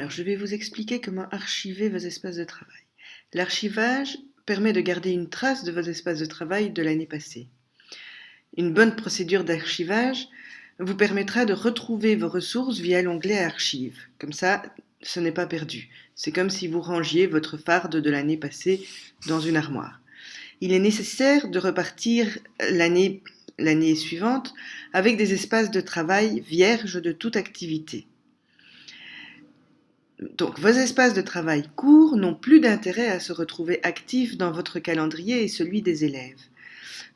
Alors, je vais vous expliquer comment archiver vos espaces de travail. L'archivage permet de garder une trace de vos espaces de travail de l'année passée. Une bonne procédure d'archivage vous permettra de retrouver vos ressources via l'onglet Archives. Comme ça, ce n'est pas perdu. C'est comme si vous rangiez votre farde de l'année passée dans une armoire. Il est nécessaire de repartir l'année suivante avec des espaces de travail vierges de toute activité. Donc, vos espaces de travail courts n'ont plus d'intérêt à se retrouver actifs dans votre calendrier et celui des élèves.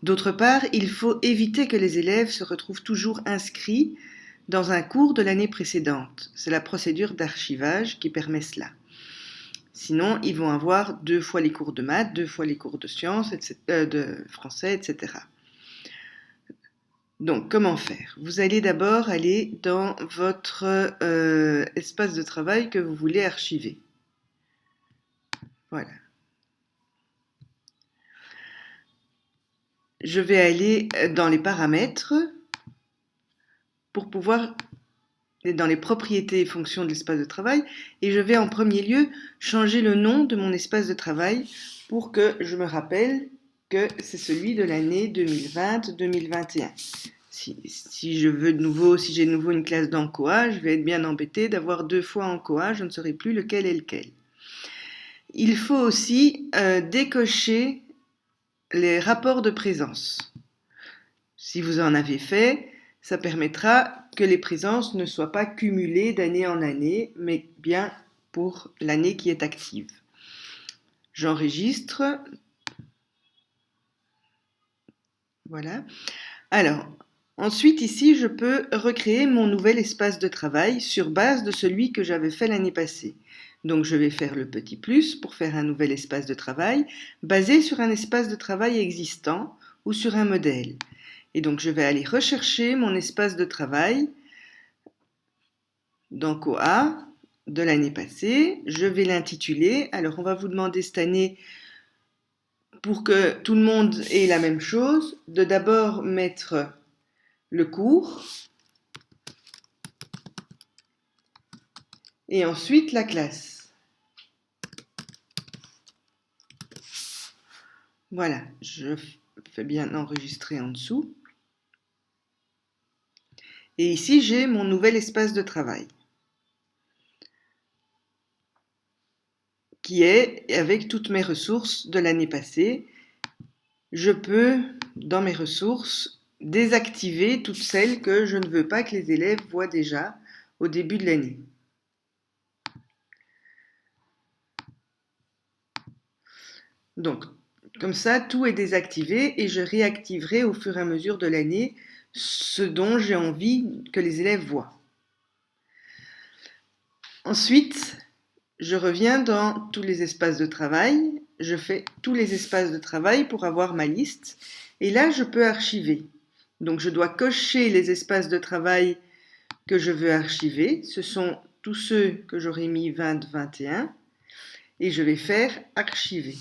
D'autre part, il faut éviter que les élèves se retrouvent toujours inscrits dans un cours de l'année précédente. C'est la procédure d'archivage qui permet cela. Sinon, ils vont avoir 2 fois les cours de maths, 2 fois les cours de sciences, de français, etc. Donc, comment faire? Vous allez d'abord aller dans votre espace de travail que vous voulez archiver. Voilà. Je vais aller dans les paramètres pour pouvoir, dans les propriétés et fonctions de l'espace de travail, et je vais en premier lieu changer le nom de mon espace de travail pour que je me rappelle que c'est celui de l'année 2020-2021. Si j'ai de nouveau une classe d'Ancoa, je vais être bien embêtée d'avoir 2 fois Ancoa, je ne saurai plus lequel est lequel. Il faut aussi décocher les rapports de présence. Si vous en avez fait, ça permettra que les présences ne soient pas cumulées d'année en année, mais bien pour l'année qui est active. J'enregistre. Voilà. Alors, ensuite ici, je peux recréer mon nouvel espace de travail sur base de celui que j'avais fait l'année passée. Donc, je vais faire le petit plus pour faire un nouvel espace de travail basé sur un espace de travail existant ou sur un modèle. Et donc, je vais aller rechercher mon espace de travail dans COA de l'année passée. Je vais l'intituler. Alors, on va vous demander cette année, pour que tout le monde ait la même chose, de d'abord mettre le cours et ensuite la classe. Voilà, je fais bien enregistrer en dessous. Et ici, j'ai mon nouvel espace de travail qui est avec toutes mes ressources de l'année passée. Je peux, dans mes ressources, désactiver toutes celles que je ne veux pas que les élèves voient déjà au début de l'année. Donc, comme ça, tout est désactivé et je réactiverai au fur et à mesure de l'année ce dont j'ai envie que les élèves voient. Ensuite, je reviens dans tous les espaces de travail. Je fais tous les espaces de travail pour avoir ma liste. Et là, je peux archiver. Donc, je dois cocher les espaces de travail que je veux archiver. Ce sont tous ceux que j'aurais mis 20-21. Et je vais faire archiver.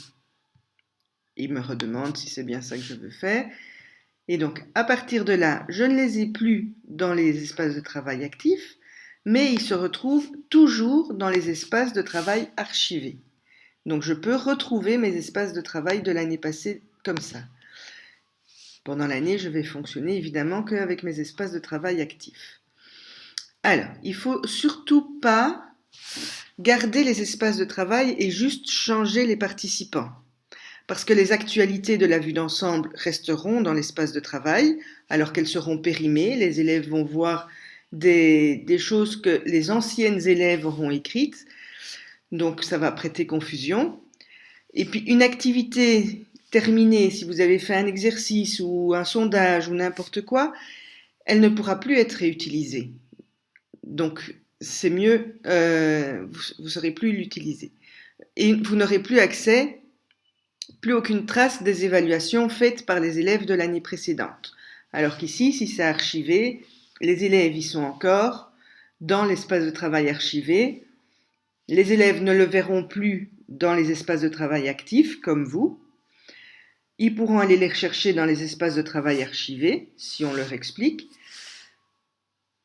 Il me redemande si c'est bien ça que je veux faire. Et donc, à partir de là, je ne les ai plus dans les espaces de travail actifs, mais ils se retrouvent toujours dans les espaces de travail archivés. Donc, je peux retrouver mes espaces de travail de l'année passée comme ça. Pendant l'année, je vais fonctionner évidemment qu'avec mes espaces de travail actifs. Alors, il ne faut surtout pas garder les espaces de travail et juste changer les participants. Parce que les actualités de la vue d'ensemble resteront dans l'espace de travail, alors qu'elles seront périmées. Les élèves vont voir des choses que les anciennes élèves auront écrites, donc ça va prêter confusion. Et puis une activité terminée, si vous avez fait un exercice ou un sondage ou n'importe quoi, elle ne pourra plus être réutilisée. Donc c'est mieux, vous ne saurez plus l'utiliser. Et vous n'aurez plus accès, plus aucune trace des évaluations faites par les élèves de l'année précédente. Alors qu'ici, si c'est archivé, les élèves y sont encore dans l'espace de travail archivé. Les élèves ne le verront plus dans les espaces de travail actifs, comme vous. Ils pourront aller les rechercher dans les espaces de travail archivés, si on leur explique.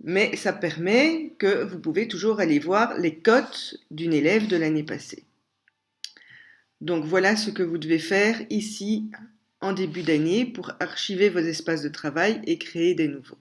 Mais ça permet que vous pouvez toujours aller voir les cotes d'une élève de l'année passée. Donc voilà ce que vous devez faire ici en début d'année pour archiver vos espaces de travail et créer des nouveaux.